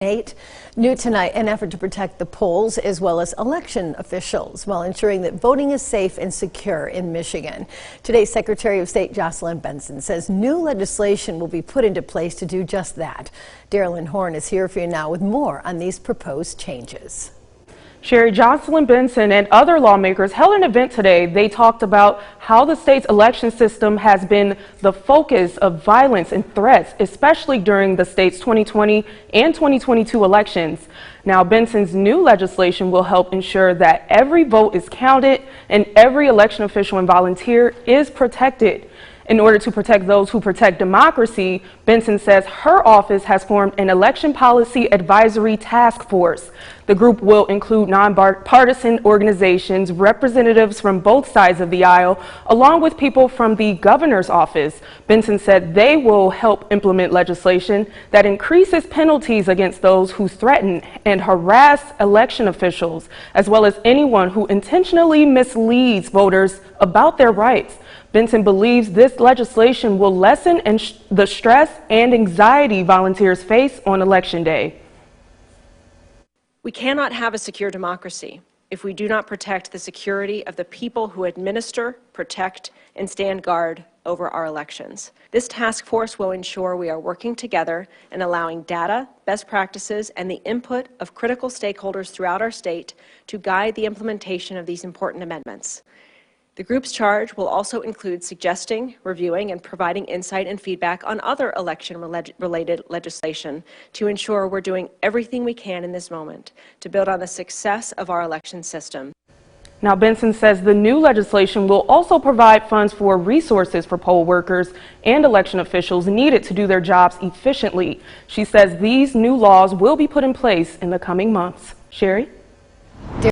New tonight, an effort to protect the polls as well as election officials while ensuring that voting is safe and secure in Michigan. Today, Secretary of State Jocelyn Benson says new legislation will be put into place to do just that. Darylyn Horn is here for you now with more on these proposed changes. Sherry, Jocelyn Benson and other lawmakers held an event today. They talked about how the state's election system has been the focus of violence and threats, especially during the state's 2020 and 2022 elections. Now, Benson's new legislation will help ensure that every vote is counted and every election official and volunteer is protected. In order to protect those who protect democracy, Benson says her office has formed an election policy advisory task force. The group will include nonpartisan organizations, representatives from both sides of the aisle, along with people from the governor's office. Benson said they will help implement legislation that increases penalties against those who threaten and harass election officials, as well as anyone who intentionally misleads voters about their rights. Benson believes this legislation will lessen the stress and anxiety volunteers face on Election Day. We cannot have a secure democracy if we do not protect the security of the people who administer, protect, and stand guard over our elections. This task force will ensure we are working together and allowing data, best practices, and the input of critical stakeholders throughout our state to guide the implementation of these important amendments. The group's charge will also include suggesting, reviewing, and providing insight and feedback on other election-related legislation to ensure we're doing everything we can in this moment to build on the success of our election system. Now, Benson says the new legislation will also provide funds for resources for poll workers and election officials needed to do their jobs efficiently. She says these new laws will be put in place in the coming months. Sherry?